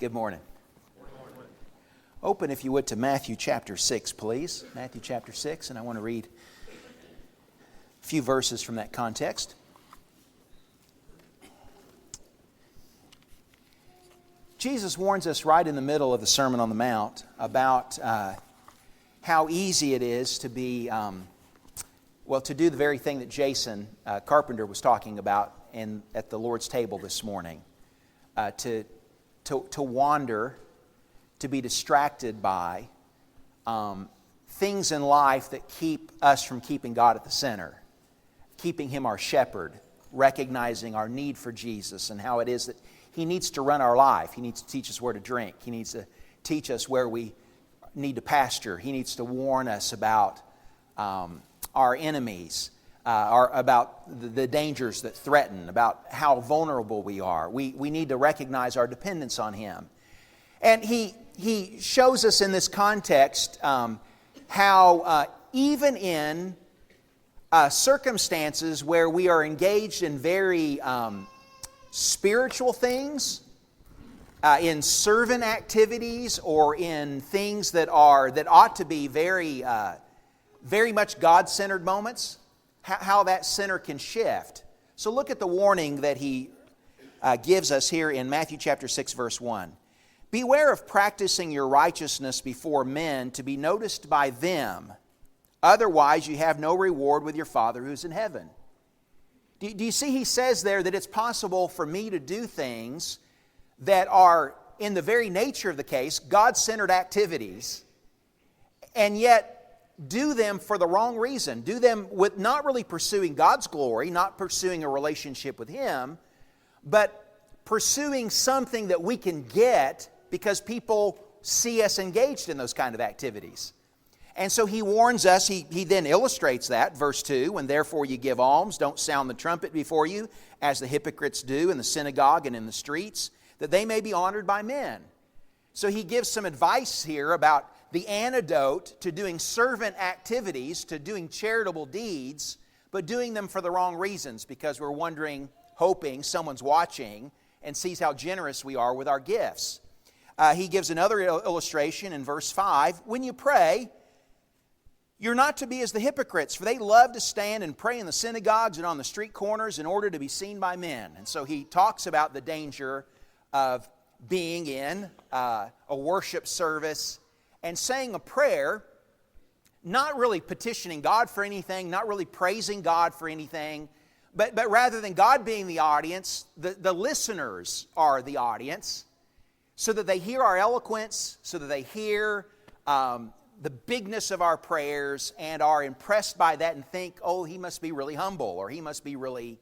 Good morning. Open, if you would, to Matthew chapter 6, please. Matthew chapter 6, and I want to read a few verses from that context. Jesus warns us right in the middle of the Sermon on the Mount about how easy it is to be, to do the very thing that Jason Carpenter was talking about at the Lord's table this morning. To wander, to be distracted by things in life that keep us from keeping God at the center, keeping Him our shepherd, recognizing our need for Jesus and how it is that He needs to run our life. He needs to teach us where to drink. He needs to teach us where we need to pasture. He needs to warn us about our enemies, about the dangers that threaten, about how vulnerable we are. We need to recognize our dependence on Him. And He shows us in this context how even in circumstances where we are engaged in very spiritual things, in servant activities, or in things that ought to be very much God-centered moments, how that center can shift. So look at the warning that He gives us here in Matthew chapter 6, verse 1. Beware of practicing your righteousness before men to be noticed by them. Otherwise you have no reward with your Father who's in heaven. Do you see He says there that it's possible for me to do things that are, in the very nature of the case, God-centered activities, and yet do them for the wrong reason. Do them with not really pursuing God's glory, not pursuing a relationship with Him, but pursuing something that we can get because people see us engaged in those kind of activities. And so He warns us, He then illustrates that, verse 2, when therefore you give alms, don't sound the trumpet before you, as the hypocrites do in the synagogue and in the streets, that they may be honored by men. So He gives some advice here about the antidote to doing servant activities, to doing charitable deeds, but doing them for the wrong reasons, because we're wondering, hoping someone's watching and sees how generous we are with our gifts. He gives another illustration in verse 5. When you pray, you're not to be as the hypocrites, for they love to stand and pray in the synagogues and on the street corners in order to be seen by men. And so he talks about the danger of being in a worship service and saying a prayer, not really petitioning God for anything, not really praising God for anything, but rather than God being the audience, the listeners are the audience, so that they hear our eloquence, so that they hear the bigness of our prayers and are impressed by that and think, oh, he must be really humble, or he must be really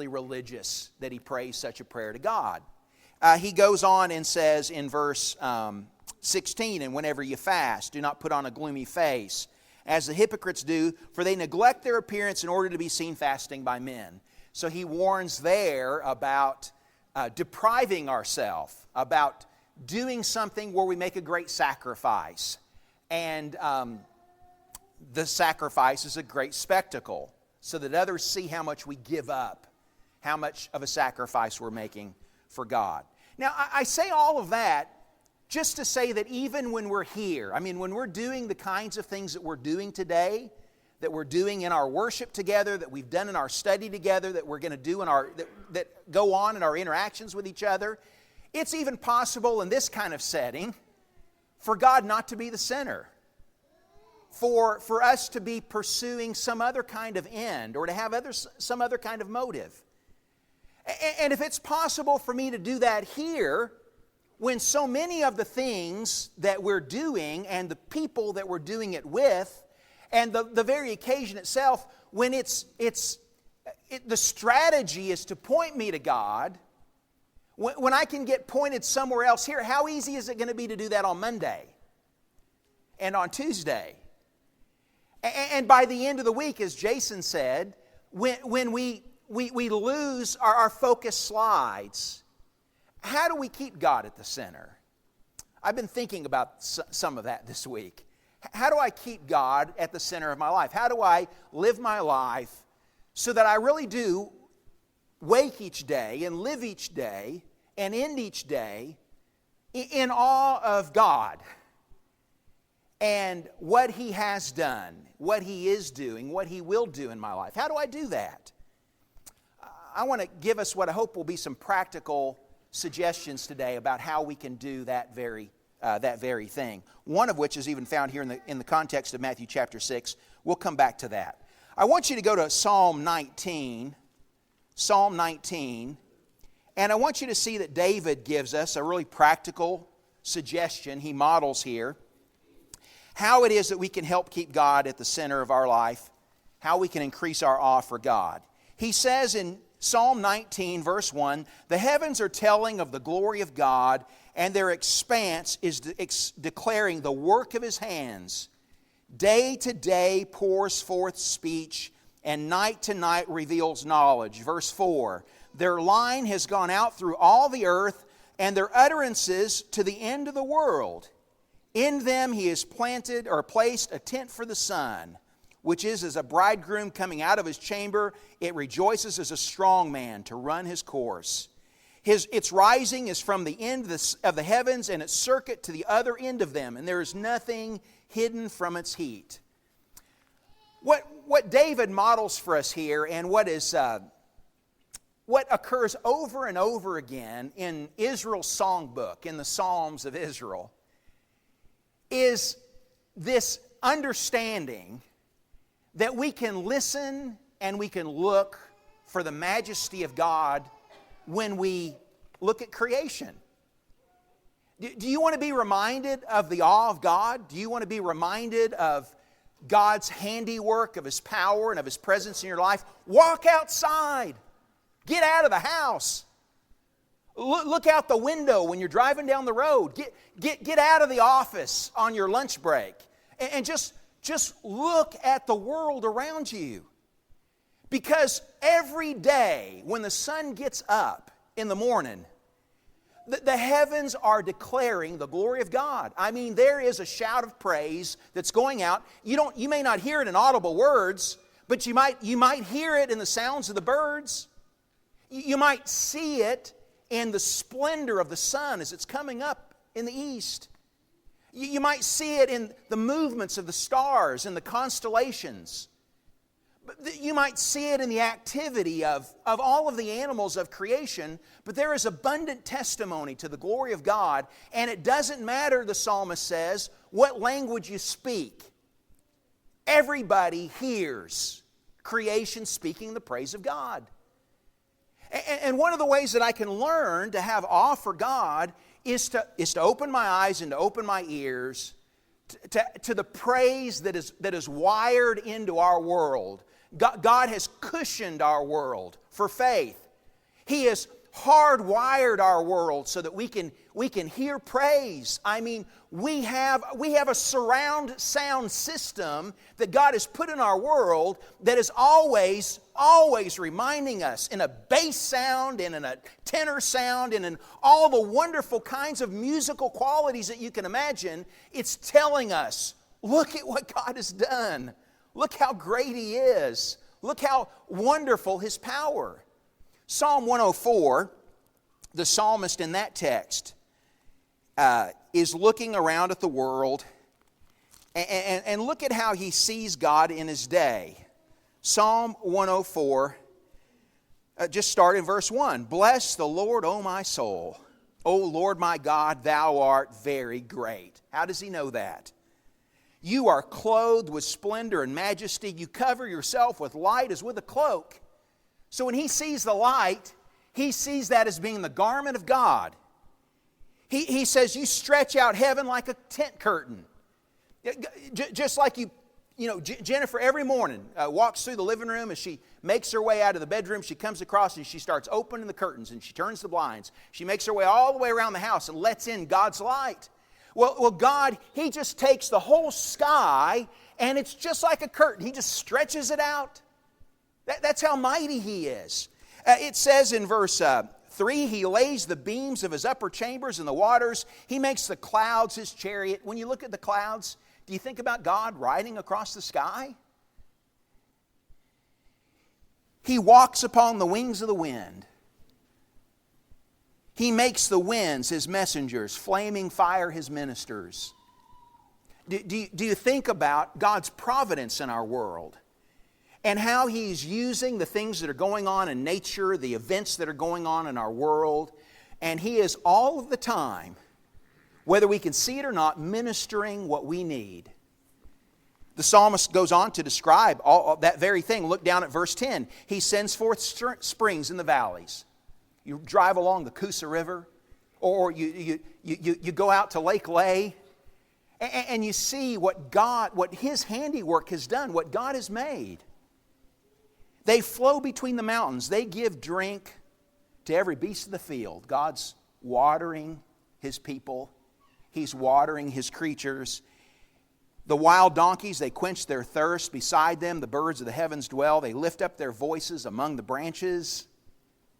religious that he prays such a prayer to God. He goes on and says in verse 16, and whenever you fast, do not put on a gloomy face, as the hypocrites do, for they neglect their appearance in order to be seen fasting by men. So he warns there about depriving ourselves, about doing something where we make a great sacrifice. And the sacrifice is a great spectacle, so that others see how much we give up, how much of a sacrifice we're making for God. Now, I say all of that just to say that even when we're here, when we're doing the kinds of things that we're doing today, that we're doing in our worship together, that we've done in our study together, that we're going to do in that go on in our interactions with each other, it's even possible in this kind of setting for God not to be the center, for us to be pursuing some other kind of end, or to have some other kind of motive. And if it's possible for me to do that here, when so many of the things that we're doing and the people that we're doing it with, and the very occasion itself, when the strategy is to point me to God, when I can get pointed somewhere else here, how easy is it going to be to do that on Monday and on Tuesday? And by the end of the week, as Jason said, when we lose our focus slides, how do we keep God at the center? I've been thinking about some of that this week. How do I keep God at the center of my life? How do I live my life so that I really do wake each day and live each day and end each day in awe of God and what He has done, what He is doing, what He will do in my life. How do I do that? I want to give us what I hope will be some practical suggestions today about how we can do that very thing. One of which is even found here in the context of Matthew chapter 6. We'll come back to that. I want you to go to Psalm 19. Psalm 19. And I want you to see that David gives us a really practical suggestion. He models here how it is that we can help keep God at the center of our life, how we can increase our awe for God. He says in Psalm 19, verse 1, "The heavens are telling of the glory of God, and their expanse is declaring the work of His hands. Day to day pours forth speech, and night to night reveals knowledge." Verse 4, "Their line has gone out through all the earth, and their utterances to the end of the world. In them He has planted or placed a tent for the sun, which is as a bridegroom coming out of his chamber. It rejoices as a strong man to run his course. Its rising is from the end of the heavens, and its circuit to the other end of them, and there is nothing hidden from its heat." What David models for us here, and what occurs over and over again in Israel's songbook, in the Psalms of Israel, is this understanding that we can listen and we can look for the majesty of God when we look at creation. Do you want to be reminded of the awe of God? Do you want to be reminded of God's handiwork, of His power, and of His presence in your life? Walk outside. Get out of the house. Look out the window when you're driving down the road. Get out of the office on your lunch break. And just look at the world around you. Because every day when the sun gets up in the morning, the heavens are declaring the glory of God. I mean, there is a shout of praise that's going out. You may not hear it in audible words, but you might hear it in the sounds of the birds. You might see it in the splendor of the sun as it's coming up in the east. You might see it in the movements of the stars and the constellations. You might see it in the activity of all of the animals of creation, but there is abundant testimony to the glory of God, and it doesn't matter, the psalmist says, what language you speak. Everybody hears creation speaking the praise of God. And one of the ways that I can learn to have awe for God is to open my eyes and to open my ears to the praise that is wired into our world. God has cushioned our world for faith. He has hardwired our world so that we can hear praise. I mean, we have a surround sound system that God has put in our world that is always reminding us in a bass sound and in a tenor sound and in all the wonderful kinds of musical qualities that you can imagine. It's telling us, look at what God has done. Look how great He is. Look how wonderful His power. Psalm 104, the psalmist in that text is looking around at the world and look at how he sees God in his day. Psalm 104, just start in verse 1. "Bless the Lord, O my soul. O Lord my God, Thou art very great." How does he know that? "You are clothed with splendor and majesty. You cover yourself with light as with a cloak." So when he sees the light, he sees that as being the garment of God. He says, you stretch out heaven like a tent curtain. Just like Jennifer every morning walks through the living room as she makes her way out of the bedroom. She comes across and she starts opening the curtains and she turns the blinds. She makes her way all the way around the house and lets in God's light. Well, God, He just takes the whole sky and it's just like a curtain. He just stretches it out. That's how mighty He is. It says in verse 3, He lays the beams of His upper chambers in the waters. He makes the clouds His chariot. When you look at the clouds, do you think about God riding across the sky? He walks upon the wings of the wind. He makes the winds His messengers, flaming fire His ministers. Do you think about God's providence in our world and how He's using the things that are going on in nature, the events that are going on in our world, and He is all of the time, whether we can see it or not, ministering what we need. The psalmist goes on to describe all that very thing. Look down at verse 10. He sends forth springs in the valleys. You drive along the Coosa River, or you go out to Lake Lay, and you see what His handiwork has done, what God has made. They flow between the mountains. They give drink to every beast of the field. God's watering His people. He's watering His creatures. The wild donkeys, they quench their thirst. Beside them, the birds of the heavens dwell. They lift up their voices among the branches.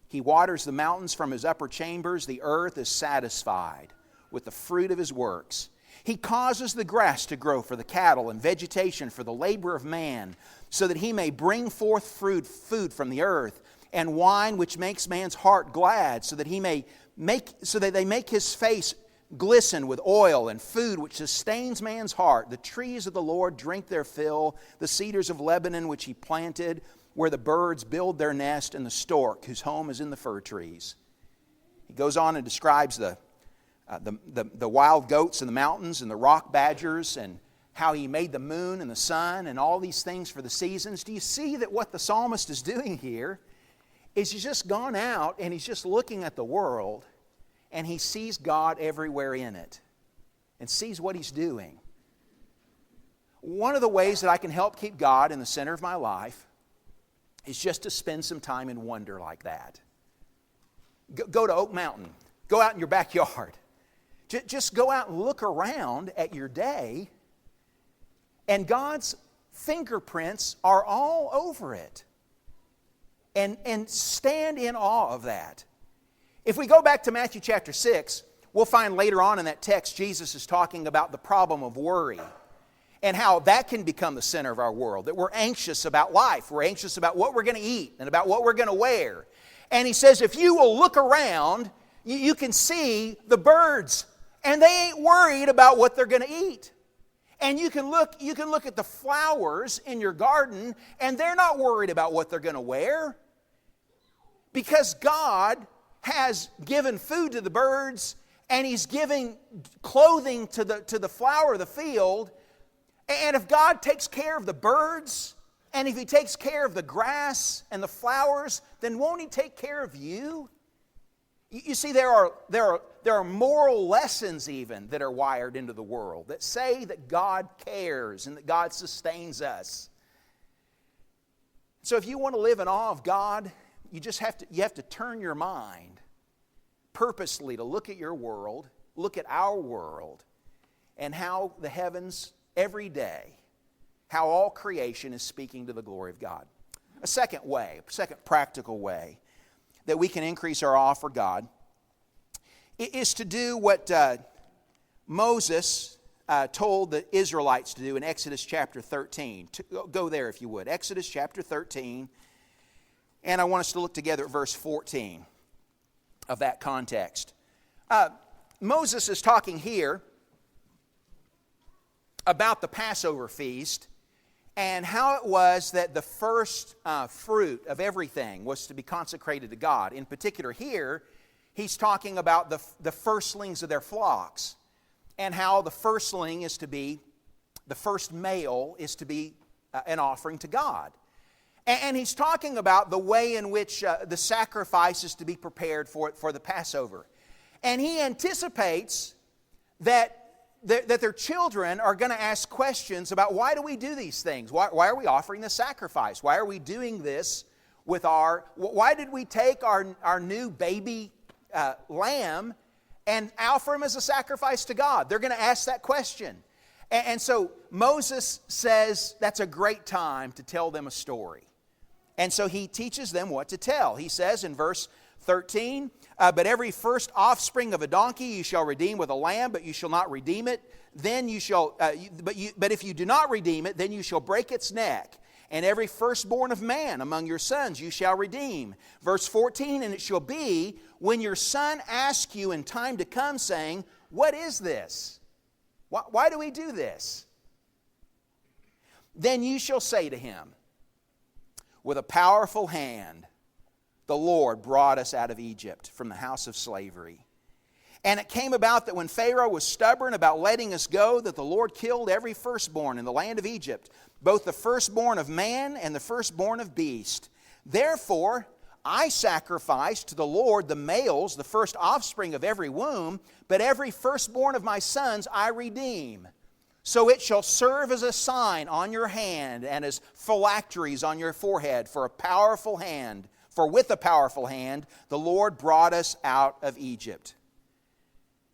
He waters the mountains from His upper chambers. The earth is satisfied with the fruit of His works. He causes the grass to grow for the cattle and vegetation for the labor of man, so that He may bring forth food from the earth, and wine which makes man's heart glad, so that they make His face glisten with oil, and food which sustains man's heart. The trees of the Lord drink their fill, the cedars of Lebanon which He planted, where the birds build their nest, and the stork whose home is in the fir trees. He goes on and describes the wild goats in the mountains and the rock badgers, and how He made the moon and the sun and all these things for the seasons. Do you see that what the psalmist is doing here is he's just gone out and he's just looking at the world, and he sees God everywhere in it and sees what He's doing. One of the ways that I can help keep God in the center of my life is just to spend some time in wonder like that. Go to Oak Mountain. Go out in your backyard. Just go out and look around at your day, and God's fingerprints are all over it. And stand in awe of that. If we go back to Matthew chapter 6, we'll find later on in that text Jesus is talking about the problem of worry and how that can become the center of our world, that we're anxious about life. We're anxious about what we're going to eat and about what we're going to wear. And He says if you will look around, you can see the birds, and they ain't worried about what they're going to eat. And you can look at the flowers in your garden, and they're not worried about what they're going to wear, because God has given food to the birds, and He's giving clothing to the flower of the field. And if God takes care of the birds, and if He takes care of the grass and the flowers, then won't He take care of you? You see, there are moral lessons even that are wired into the world that say that God cares and that God sustains us. So if you want to live in awe of God, you have to turn your mind purposely to look at your world, look at our world, and how the heavens every day, how all creation is speaking to the glory of God. A second practical way that we can increase our awe for God is to do what Moses told the Israelites to do in Exodus chapter 13. Go there if you would. Exodus chapter 13. And I want us to look together at verse 14 of that context. Moses is talking here about the Passover feast and how it was that the first fruit of everything was to be consecrated to God. In particular here, he's talking about the firstlings of their flocks and how the firstling is to be, the first male is to be an offering to God. And he's talking about the way in which the sacrifice is to be prepared for the Passover. And he anticipates that their children are going to ask questions about why do we do these things? Why are we offering this sacrifice? Why are we doing this with why did we take our new baby lamb and offer him as a sacrifice to God? They're going to ask that question. And so Moses says that's a great time to tell them a story. And so he teaches them what to tell. He says in verse 13, but every first offspring of a donkey you shall redeem with a lamb, but you shall not redeem it. Then you shall, but if you do not redeem it, then you shall break its neck. And every firstborn of man among your sons you shall redeem. Verse 14, and it shall be, when your son asks you in time to come, saying, what is this? Why do we do this? Then you shall say to him, with a powerful hand, the Lord brought us out of Egypt from the house of slavery. And it came about that when Pharaoh was stubborn about letting us go, that the Lord killed every firstborn in the land of Egypt, both the firstborn of man and the firstborn of beast. Therefore, I sacrifice to the Lord the males, the first offspring of every womb, but every firstborn of my sons I redeem. So it shall serve as a sign on your hand and as phylacteries on your forehead for a powerful hand. For with a powerful hand the Lord brought us out of Egypt.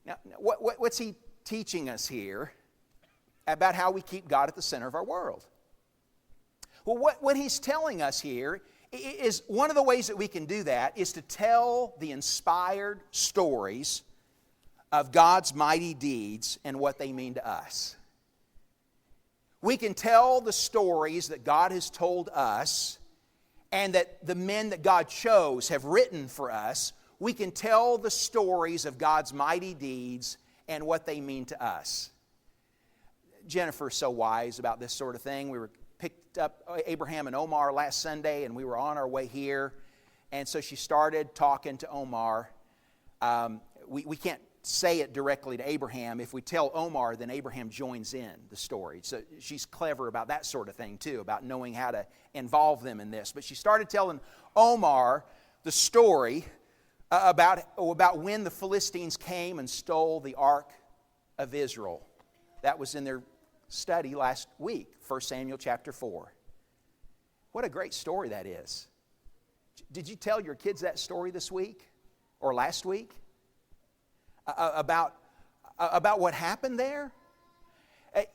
Now, what's he teaching us here about how we keep God at the center of our world? Well, what he's telling us here is one of the ways that we can do that is to tell the inspired stories of God's mighty deeds and what they mean to us. We can tell the stories that God has told us and that the men that God chose have written for us. We can tell the stories of God's mighty deeds and what they mean to us. Jennifer's so wise about this sort of thing. We picked up Abraham and Omar last Sunday, and we were on our way here. And so she started talking to Omar. We can't say it directly to Abraham. If we tell Omar, then Abraham joins in the story. So she's clever about that sort of thing too, about knowing how to involve them in this. But she started telling Omar the story about when the Philistines came and stole the Ark of Israel. That was in their study last week, 1 Samuel chapter 4. What a great story that is. Did you tell your kids that story this week or last week? About what happened there?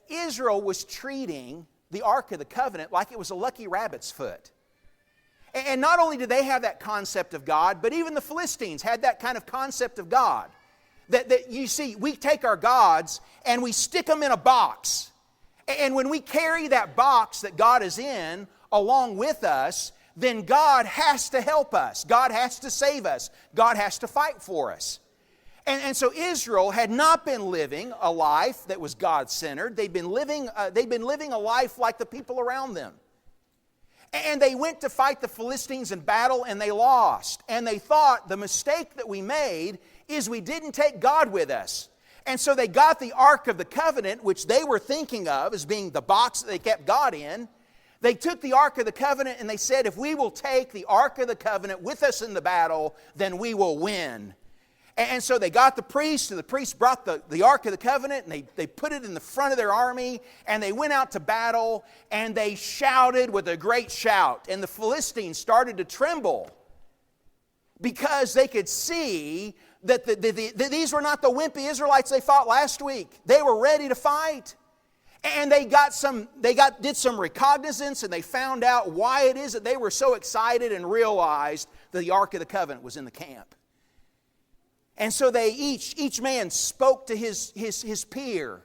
Israel was treating the Ark of the Covenant like it was a lucky rabbit's foot. And not only did they have that concept of God, but even the Philistines had that kind of concept of God. That you see, we take our gods and we stick them in a box. And when we carry that box that God is in along with us, then God has to help us. God has to save us. God has to fight for us. And so Israel had not been living a life that was God-centered. They'd been living a life like the people around them. And they went to fight the Philistines in battle and they lost. And they thought the mistake that we made is we didn't take God with us. And so they got the Ark of the Covenant, which they were thinking of as being the box that they kept God in. They took the Ark of the Covenant and they said, if we will take the Ark of the Covenant with us in the battle, then we will win. And so they got the priest, and the priest brought the Ark of the Covenant, and they put it in the front of their army, and they went out to battle, and they shouted with a great shout. And the Philistines started to tremble because they could see that these were not the wimpy Israelites they fought last week. They were ready to fight. And they did some recognizance, and they found out why it is that they were so excited and realized that the Ark of the Covenant was in the camp. And so they each man spoke to his peer.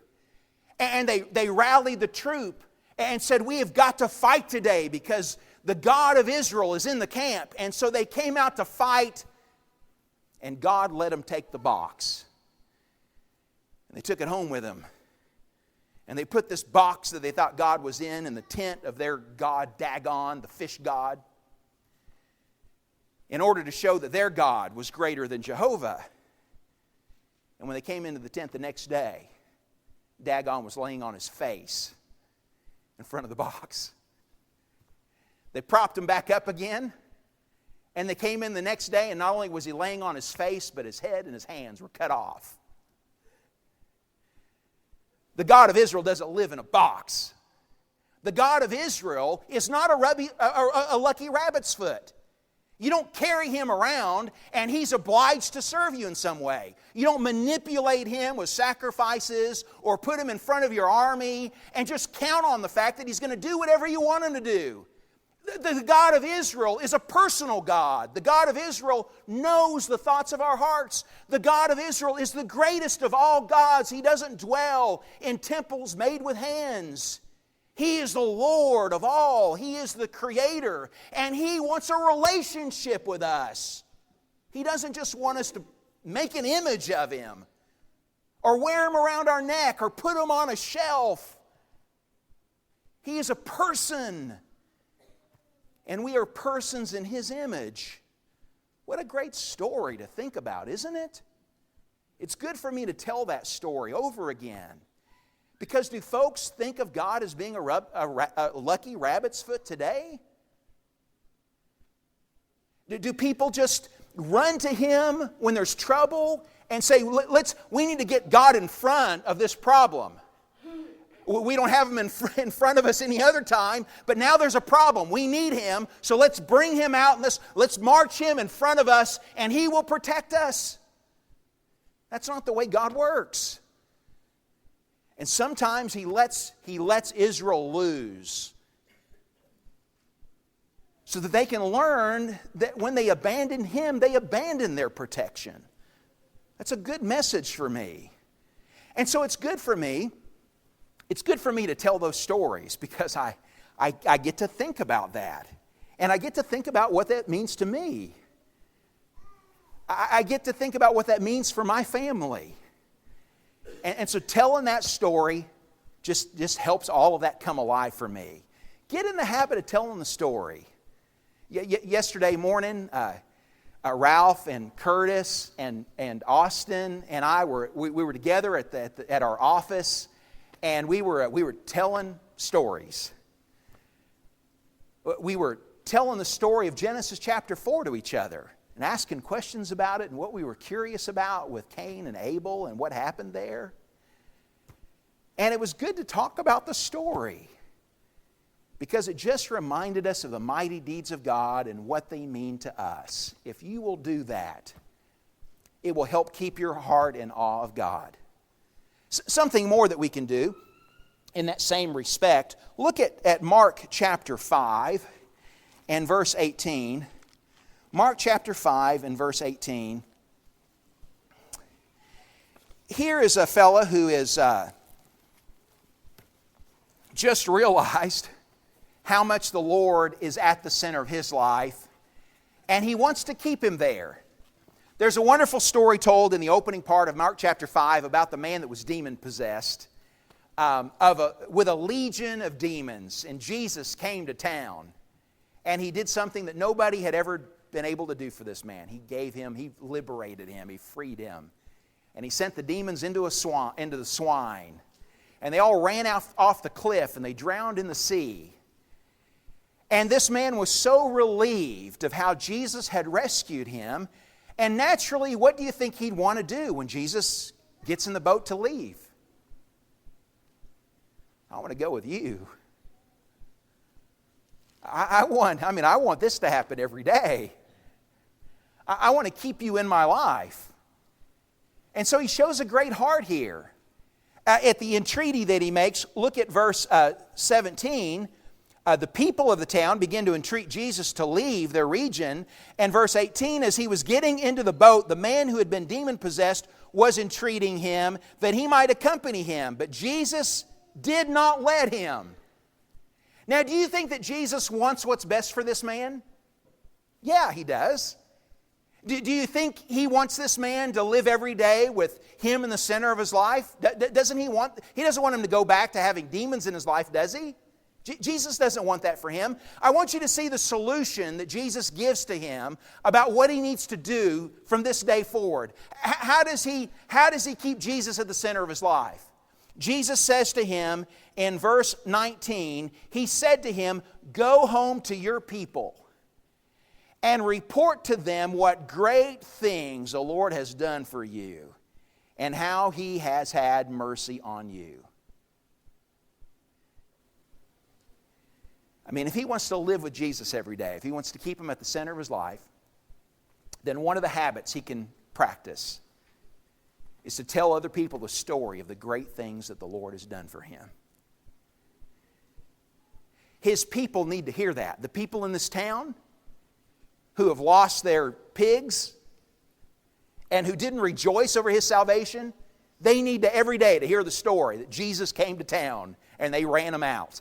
And they rallied the troop and said, we have got to fight today because the God of Israel is in the camp. And so they came out to fight, and God let them take the box. And they took it home with them. And they put this box that they thought God was in the tent of their god Dagon, the fish god, in order to show that their God was greater than Jehovah. And when they came into the tent the next day, Dagon was laying on his face in front of the box. They propped him back up again, and they came in the next day, and not only was he laying on his face, but his head and his hands were cut off. The God of Israel doesn't live in a box. The God of Israel is not a lucky rabbit's foot. You don't carry Him around and He's obliged to serve you in some way. You don't manipulate Him with sacrifices or put Him in front of your army and just count on the fact that He's going to do whatever you want Him to do. The God of Israel is a personal God. The God of Israel knows the thoughts of our hearts. The God of Israel is the greatest of all gods. He doesn't dwell in temples made with hands. He is the Lord of all. He is the Creator, and He wants a relationship with us. He doesn't just want us to make an image of Him or wear Him around our neck or put Him on a shelf. He is a person, and we are persons in His image. What a great story to think about, isn't it? It's good for me to tell that story over again. Because do folks think of God as being a lucky rabbit's foot today? Do people just run to Him when there's trouble and say, we need to get God in front of this problem? We don't have Him in front of us any other time, but now there's a problem. We need Him, so let's bring Him out and let's march Him in front of us, and He will protect us. That's not the way God works. And sometimes He lets Israel lose so that they can learn that when they abandon Him, they abandon their protection. That's a good message for me. And so it's good for me to tell those stories because I get to think about that. And I get to think about what that means to me. I get to think about what that means for my family. And so telling that story just helps all of that come alive for me. Get in the habit of telling the story. Yesterday morning, Ralph and Curtis and Austin and I were together at our office, and we were telling stories. We were telling the story of Genesis chapter 4 to each other, and asking questions about it and what we were curious about with Cain and Abel and what happened there. And it was good to talk about the story because it just reminded us of the mighty deeds of God and what they mean to us. If you will do that, it will help keep your heart in awe of God. Something more that we can do in that same respect, look at Mark chapter 5 and verse 18. Mark chapter 5 and verse 18. Here is a fellow who is just realized how much the Lord is at the center of his life, and he wants to keep Him there. There's a wonderful story told in the opening part of Mark chapter 5 about the man that was demon-possessed with a legion of demons, and Jesus came to town, and He did something that nobody had ever been able to do for this man. He liberated him, He freed him. And He sent the demons into the swine. And they all ran off the cliff and they drowned in the sea. And this man was so relieved of how Jesus had rescued him. And naturally, what do you think he'd want to do when Jesus gets in the boat to leave? I want to go with you. I want this to happen every day. I want to keep you in my life. And so He shows a great heart here. At the entreaty that He makes, look at verse 17. The people of the town begin to entreat Jesus to leave their region. And verse 18, as He was getting into the boat, the man who had been demon-possessed was entreating Him that he might accompany him. But Jesus did not let him. Now, do you think that Jesus wants what's best for this man? Yeah, He does. Do you think He wants this man to live every day with Him in the center of his life? He doesn't want him to go back to having demons in his life, does He? Jesus doesn't want that for him. I want you to see the solution that Jesus gives to him about what he needs to do from this day forward. How does he keep Jesus at the center of his life? Jesus says to him in verse 19, He said to him, "Go home to your people and report to them what great things the Lord has done for you and how He has had mercy on you." I mean, if he wants to live with Jesus every day, if he wants to keep Him at the center of his life, then one of the habits he can practice is to tell other people the story of the great things that the Lord has done for him. His people need to hear that. The people in this town who have lost their pigs and who didn't rejoice over His salvation, they need to every day to hear the story that Jesus came to town and they ran Him out.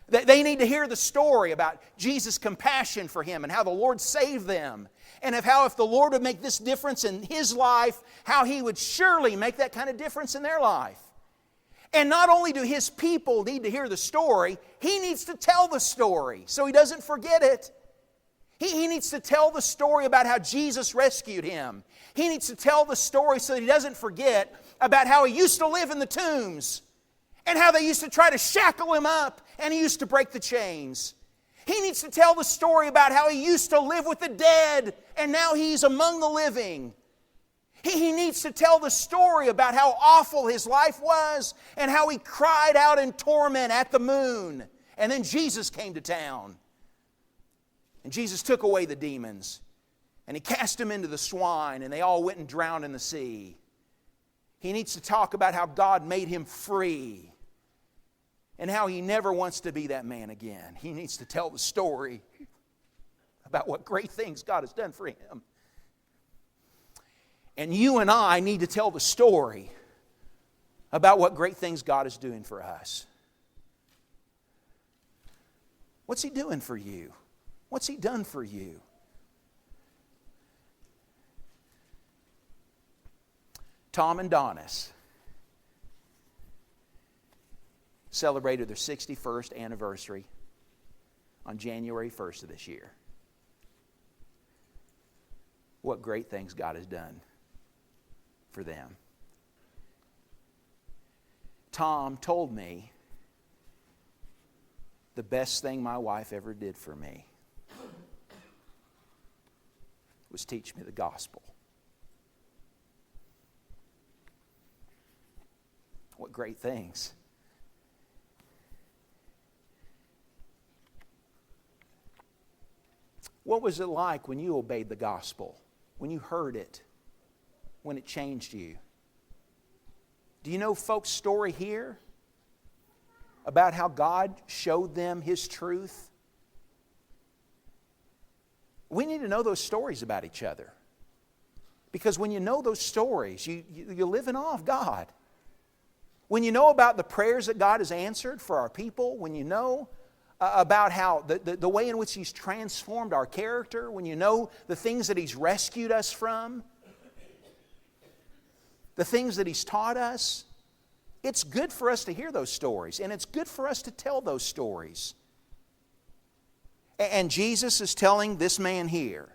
They need to hear the story about Jesus' compassion for him and how the Lord saved them. And of how if the Lord would make this difference in his life, how he would surely make that kind of difference in their life. And not only do his people need to hear the story, he needs to tell the story so he doesn't forget it. He needs to tell the story about how Jesus rescued him. He needs to tell the story so that he doesn't forget about how he used to live in the tombs and how they used to try to shackle him up and he used to break the chains. He needs to tell the story about how he used to live with the dead and now he's among the living. He needs to tell the story about how awful his life was and how he cried out in torment at the moon. And then Jesus came to town. And Jesus took away the demons. And he cast them into the swine and they all went and drowned in the sea. He needs to talk about how God made him free and how he never wants to be that man again. He needs to tell the story about what great things God has done for him. And you and I need to tell the story about what great things God is doing for us. What's He doing for you? What's He done for you? Tom and Donis celebrated their 61st anniversary on January 1st of this year. What great things God has done for them. Tom told me the best thing my wife ever did for me was teach me the gospel. What great things. What was it like when you obeyed the gospel? When you heard it? When it changed you? Do you know folks' story here about how God showed them His truth? We need to know those stories about each other. Because when you know those stories, you live in awe of God. When you know about the prayers that God has answered for our people, when you know about how the way in which He's transformed our character, when you know the things that He's rescued us from, the things that He's taught us, it's good for us to hear those stories, and it's good for us to tell those stories. And Jesus is telling this man here,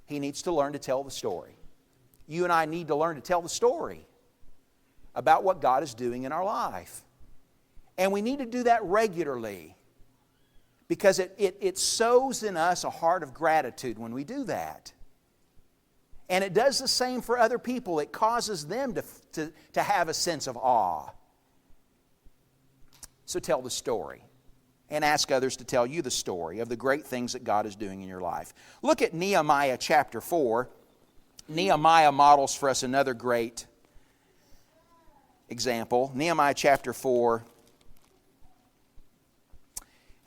he needs to learn to tell the story. You and I need to learn to tell the story about what God is doing in our life. And we need to do that regularly, because it sows in us a heart of gratitude when we do that. And it does the same for other people. It causes them to have a sense of awe. So tell the story. And ask others to tell you the story of the great things that God is doing in your life. Look at Nehemiah chapter 4. Nehemiah models for us another great example. Nehemiah chapter 4.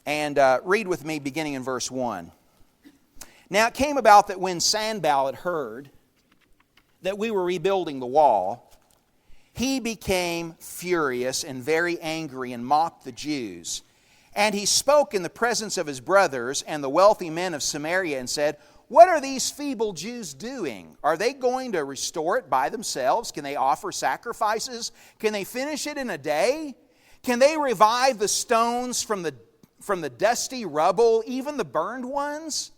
And read with me beginning in verse 1. Now it came about that when Sanballat heard that we were rebuilding the wall, he became furious and very angry and mocked the Jews. And he spoke in the presence of his brothers and the wealthy men of Samaria and said, "What are these feeble Jews doing? Are they going to restore it by themselves? Can they offer sacrifices? Can they finish it in a day? Can they revive the stones from the dusty rubble, even the burned ones?"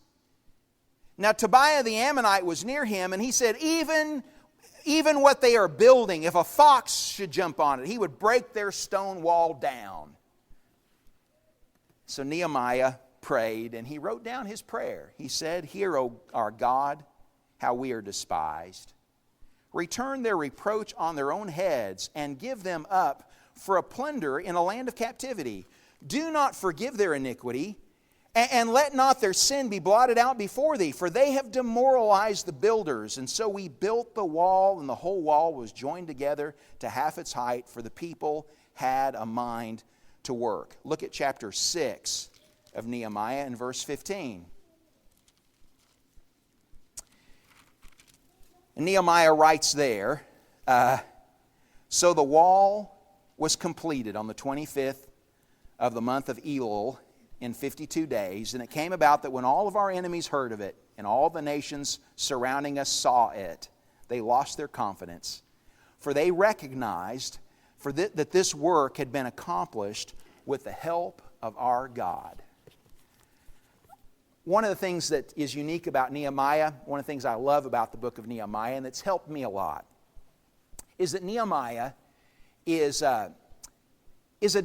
Now Tobiah the Ammonite was near him, and he said, even what they are building, if a fox should jump on it, he would break their stone wall down. So Nehemiah prayed, and he wrote down his prayer. He said, "Hear, O our God, how we are despised. Return their reproach on their own heads, and give them up for a plunder in a land of captivity. Do not forgive their iniquity, and let not their sin be blotted out before thee, for they have demoralized the builders. And so we built the wall, and the whole wall was joined together to half its height, for the people had a mind to work." Look at chapter 6 of Nehemiah and verse 15. And Nehemiah writes there, "So the wall was completed on the 25th of the month of Elul in 52 days. And it came about that when all of our enemies heard of it, and all the nations surrounding us saw it, they lost their confidence. For they recognized that this work had been accomplished with the help of our God. One of the things that is unique about Nehemiah, one of the things I love about the book of Nehemiah, and that's helped me a lot, is that Nehemiah is a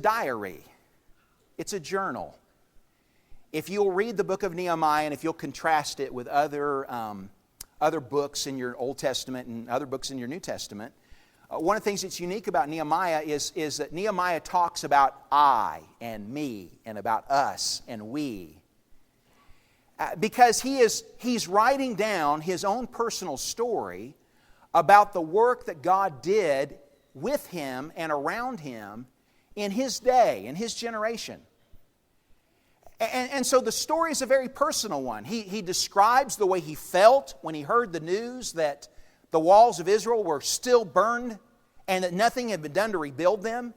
diary. It's a journal. If you'll read the book of Nehemiah and if you'll contrast it with other books in your Old Testament and other books in your New Testament, one of the things that's unique about Nehemiah is that Nehemiah talks about I and me and about us and we. Because he's writing down his own personal story about the work that God did with him and around him in his day, in his generation. And so the story is a very personal one. He describes the way he felt when he heard the news that the walls of Israel were still burned and that nothing had been done to rebuild them.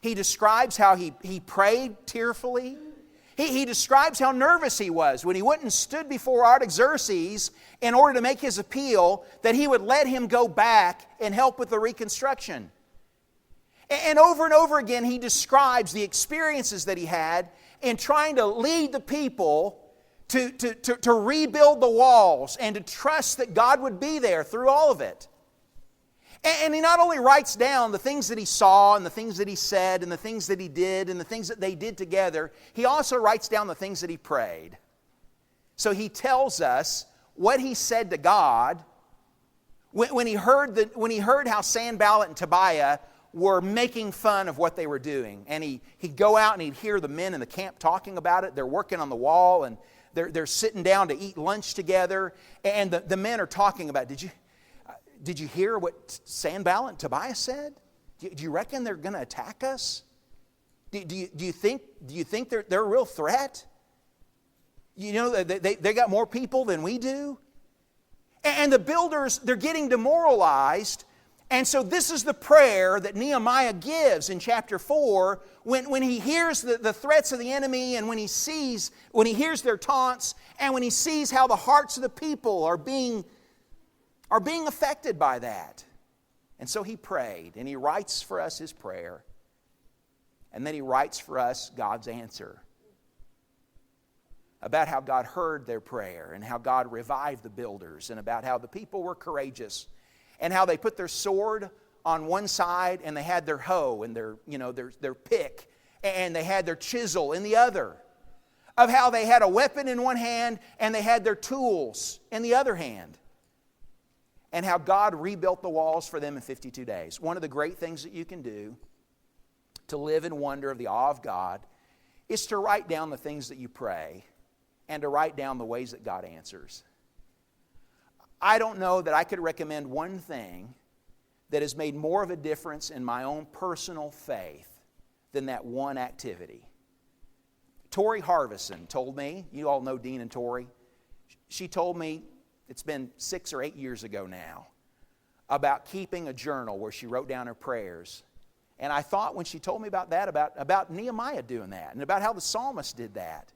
He describes how he prayed tearfully. He describes how nervous he was when he went and stood before Artaxerxes in order to make his appeal that he would let him go back and help with the reconstruction. And over again he describes the experiences that he had in trying to lead the people to rebuild the walls and to trust that God would be there through all of it. And he not only writes down the things that he saw and the things that he said and the things that he did and the things that they did together, he also writes down the things that he prayed. So he tells us what he said to God when he heard how Sanballat and Tobiah were making fun of what they were doing. And he'd go out and he'd hear the men in the camp talking about it. They're working on the wall and they're sitting down to eat lunch together. And the men are talking about, did you hear what Sanballat and Tobiah said? Do you reckon they're going to attack us? Do you think they're a real threat? You know, they got more people than we do? And the builders, they're getting demoralized. And so this is the prayer that Nehemiah gives in chapter 4 when he hears the threats of the enemy and when he hears their taunts and when he sees how the hearts of the people are being affected by that. And so he prayed and he writes for us his prayer. And then he writes for us God's answer about how God heard their prayer and how God revived the builders and about how the people were courageous and how they put their sword on one side and they had their hoe and their pick and they had their chisel in the other. Of how they had a weapon in one hand and they had their tools in the other hand. And how God rebuilt the walls for them in 52 days. One of the great things that you can do to live in wonder of the awe of God is to write down the things that you pray and to write down the ways that God answers. I don't know that I could recommend one thing that has made more of a difference in my own personal faith than that one activity. Tori Harvison told me, you all know Dean and Tori, she told me, it's been 6 or 8 years ago now, about keeping a journal where she wrote down her prayers. And I thought when she told me about that, about Nehemiah doing that, and about how the psalmist did that,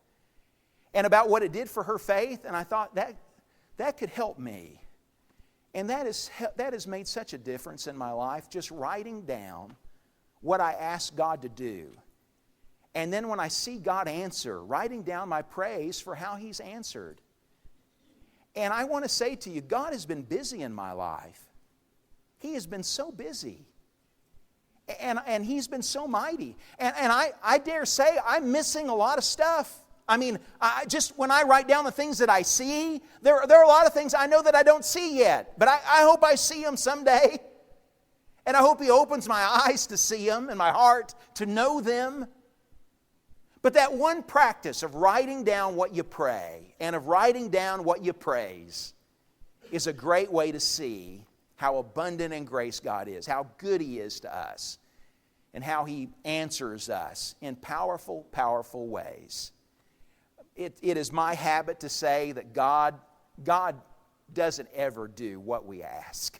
and about what it did for her faith, and I thought that could help me. And that has made such a difference in my life, just writing down what I ask God to do. And then when I see God answer, writing down my praise for how He's answered. And I want to say to you, God has been busy in my life. He has been so busy. And He's been so mighty. And I dare say I'm missing a lot of stuff. I mean, when I write down the things that I see, there are a lot of things I know that I don't see yet. But I hope I see them someday. And I hope He opens my eyes to see them and my heart to know them. But that one practice of writing down what you pray and of writing down what you praise is a great way to see how abundant in grace God is, how good He is to us, and how He answers us in powerful, powerful ways. It is my habit to say that God doesn't ever do what we ask.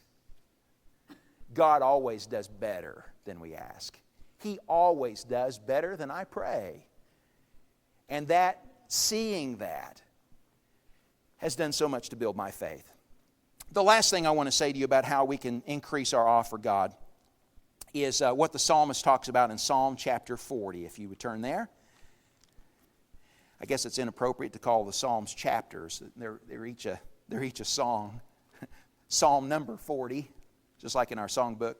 God always does better than we ask. He always does better than I pray. And seeing that has done so much to build my faith. The last thing I want to say to you about how we can increase our awe for God is what the psalmist talks about in Psalm chapter 40. If you would turn there. I guess it's inappropriate to call the Psalms chapters. They're each a song. Psalm number 40, just like in our songbook.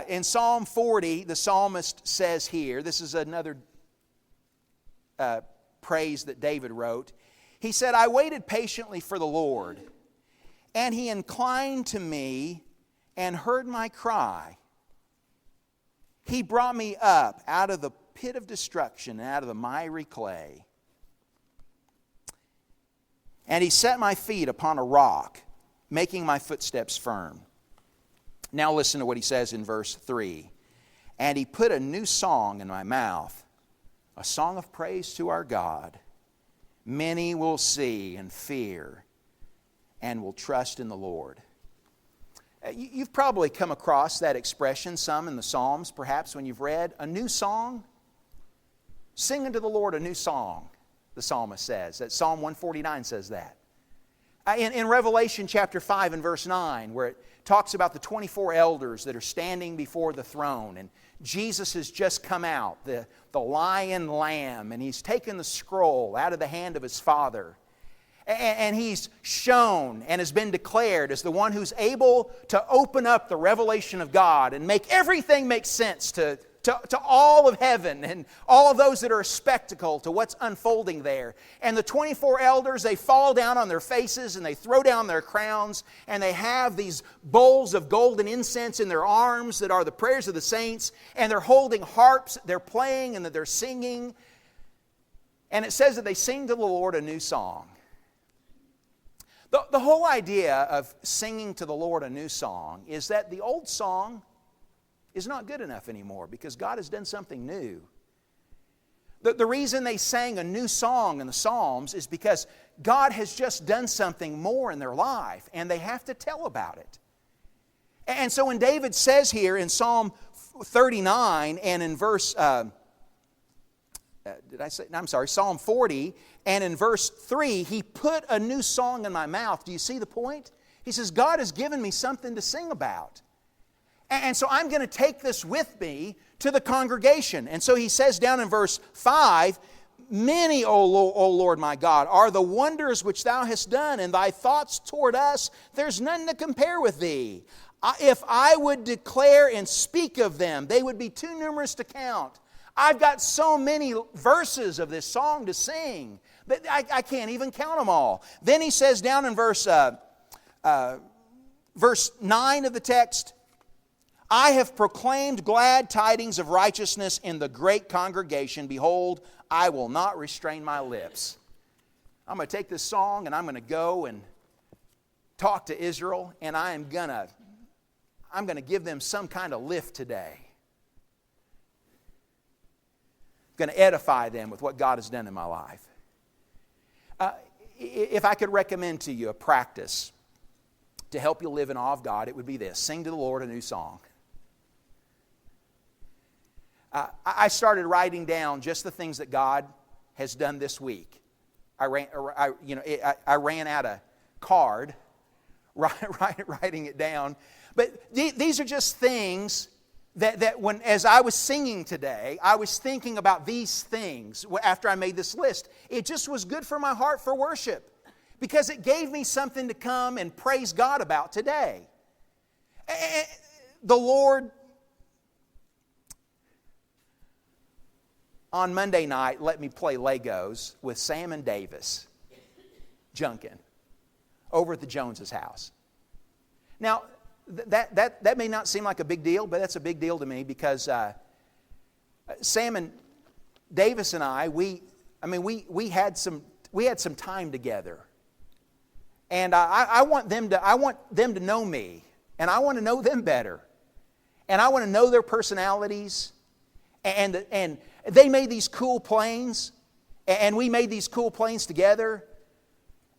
In Psalm 40, the psalmist says here, this is another praise that David wrote. He said, I waited patiently for the Lord, and He inclined to me and heard my cry. He brought me up out of the pit of destruction and out of the miry clay. And He set my feet upon a rock, making my footsteps firm. Now listen to what He says in verse 3. And He put a new song in my mouth, a song of praise to our God. Many will see and fear and will trust in the Lord. You've probably come across that expression, some in the Psalms, perhaps when you've read, a new song. Sing unto the Lord a new song, the psalmist says. That Psalm 149 says that. In Revelation chapter 5 and verse 9, where it talks about the 24 elders that are standing before the throne, and Jesus has just come out, the lion lamb, and He's taken the scroll out of the hand of His Father. And He's shown and has been declared as the one who's able to open up the revelation of God and make everything make sense to all of heaven and all of those that are a spectacle to what's unfolding there. And the 24 elders, they fall down on their faces and they throw down their crowns, and they have these bowls of golden incense in their arms that are the prayers of the saints, and they're holding harps, they're playing and that they're singing. And it says that they sing to the Lord a new song. The whole idea of singing to the Lord a new song is that the old song is not good enough anymore because God has done something new. The reason they sang a new song in the Psalms is because God has just done something more in their life, and they have to tell about it. And so when David says here in Psalm 39 and in verse... Psalm 40, and in verse 3, He put a new song in my mouth. Do you see the point? He says, God has given me something to sing about. And so I'm going to take this with me to the congregation. And so he says down in verse 5, Many, O Lord my God, are the wonders which Thou hast done, and Thy thoughts toward us, there's none to compare with Thee. If I would declare and speak of them, they would be too numerous to count. I've got so many verses of this song to sing that I can't even count them all. Then he says down in verse 9 of the text, I have proclaimed glad tidings of righteousness in the great congregation. Behold, I will not restrain my lips. I'm going to take this song and I'm going to go and talk to Israel, and I'm going to give them some kind of lift today. Going to edify them with what God has done in my life. If I could recommend to you a practice to help you live in awe of God, it would be this: sing to the Lord a new song. I started writing down just the things that God has done this week. I ran out of card writing it down, but these are just things that when, as I was singing today, I was thinking about these things after I made this list. It just was good for my heart for worship because it gave me something to come and praise God about today. The Lord, on Monday night, let me play Legos with Sam and Davis Junkin over at the Joneses' house. Now, that may not seem like a big deal, but that's a big deal to me because Sam and Davis and I, we had some time together, and I want them to know me, and I want to know them better, and I want to know their personalities, and they made these cool planes, and we made these cool planes together.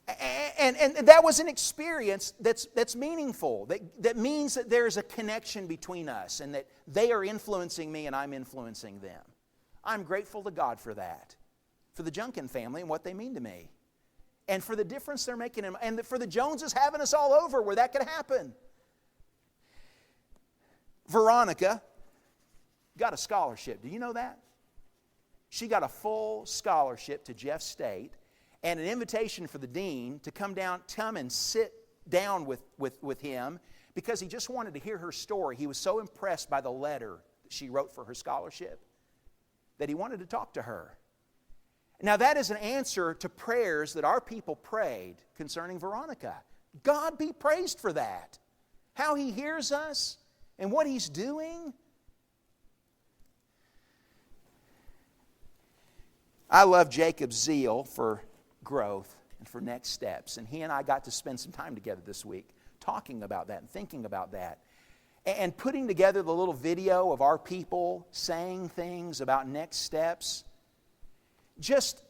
And that was an experience that's meaningful, that means that there's a connection between us and that they are influencing me and I'm influencing them. I'm grateful to God for that, for the Junkin family and what they mean to me, and for the difference they're making, and for the Joneses having us all over where that could happen. Veronica got a scholarship. Do you know that? She got a full scholarship to Jeff State, and an invitation for the dean to come and sit down with him because he just wanted to hear her story. He was so impressed by the letter that she wrote for her scholarship that he wanted to talk to her. Now that is an answer to prayers that our people prayed concerning Veronica. God be praised for that. How He hears us and what He's doing. I love Jacob's zeal for growth and for next steps. And he and I got to spend some time together this week talking about that and thinking about that. And putting together the little video of our people saying things about next steps just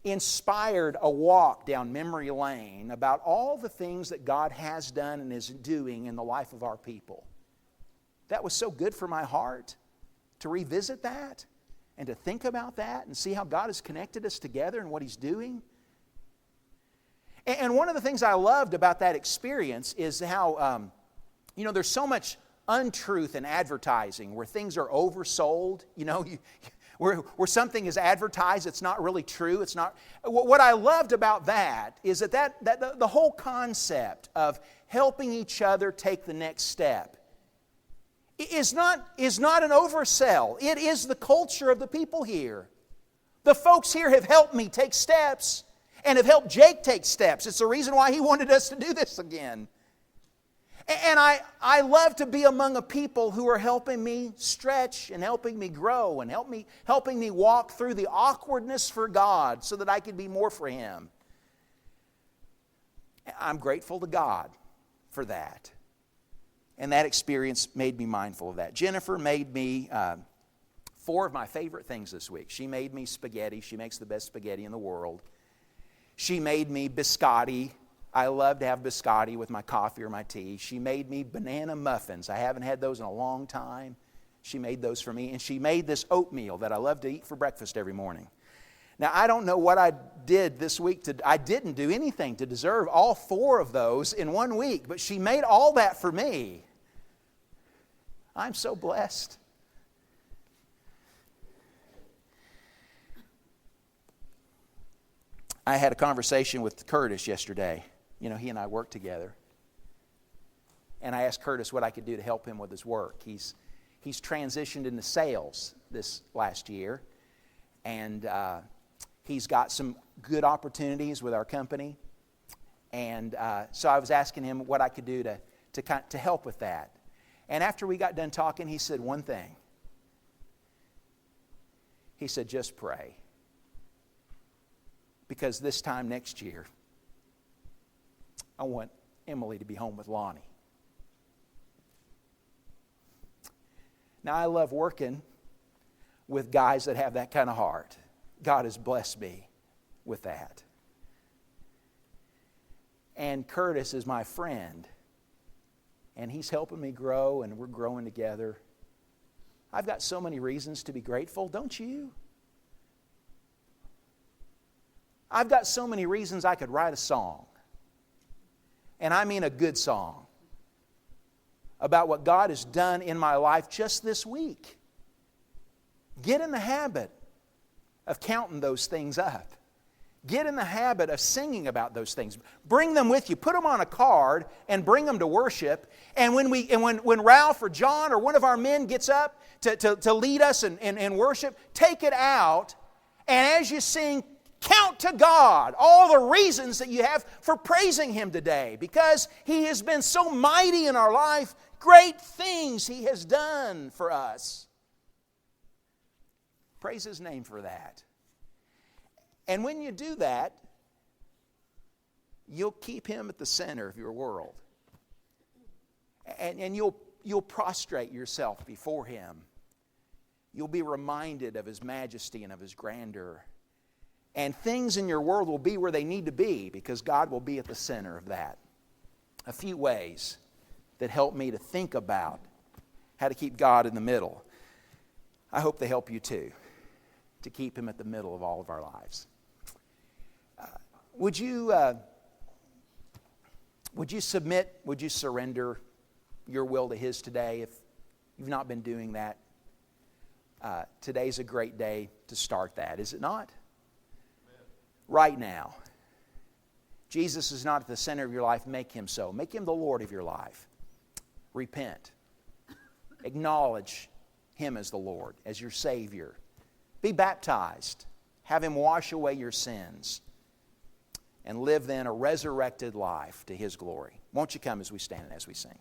inspired a walk down memory lane about all the things that God has done and is doing in the life of our people. That was so good for my heart to revisit that and to think about that and see how God has connected us together and what He's doing. And one of the things I loved about that experience is how, there's so much untruth in advertising where things are oversold, where something is advertised it's not really true. It's not. What I loved about that is that the whole concept of helping each other take the next step is not an oversell. It is the culture of the people here. The folks here have helped me take steps and have helped Jake take steps. It's the reason why he wanted us to do this again. And I love to be among a people who are helping me stretch and helping me grow and helping me walk through the awkwardness for God so that I can be more for Him. I'm grateful to God for that. And that experience made me mindful of that. Jennifer made me 4 of my favorite things this week. She made me spaghetti. She makes the best spaghetti in the world. She made me biscotti. I love to have biscotti with my coffee or my tea. She made me banana muffins. I haven't had those in a long time. She made those for me. And she made this oatmeal that I love to eat for breakfast every morning. Now, I don't know what I did this week. I didn't do anything to deserve all 4 of those in one week, but she made all that for me. I'm so blessed. I had a conversation with Curtis yesterday. He and I worked together. And I asked Curtis what I could do to help him with his work. He's transitioned into sales this last year. And he's got some good opportunities with our company. And so I was asking him what I could do to help with that. And after we got done talking, he said one thing. He said, just pray. Because this time next year, I want Emily to be home with Lonnie. Now, I love working with guys that have that kind of heart. God has blessed me with that. And Curtis is my friend. And he's helping me grow, and we're growing together. I've got so many reasons to be grateful, don't you? I've got so many reasons I could write a song. And I mean a good song. About what God has done in my life just this week. Get in the habit of counting those things up. Get in the habit of singing about those things. Bring them with you. Put them on a card and bring them to worship. And when Ralph or John or one of our men gets up to lead us in worship, take it out. And as you sing, count to God all the reasons that you have for praising Him today. Because He has been so mighty in our life. Great things He has done for us. Praise His name for that. And when you do that, you'll keep Him at the center of your world. And you'll prostrate yourself before Him. You'll be reminded of His majesty and of His grandeur. And things in your world will be where they need to be because God will be at the center of that. A few ways that help me to think about how to keep God in the middle. I hope they help you too, to keep Him at the middle of all of our lives. Would you surrender your will to His today if you've not been doing that? Today's a great day to start that, is it not? Amen. Right now. Jesus is not at the center of your life. Make Him so. Make Him the Lord of your life. Repent. Acknowledge Him as the Lord, as your Savior. Be baptized. Have Him wash away your sins. And live then a resurrected life to His glory. Won't you come as we stand and as we sing?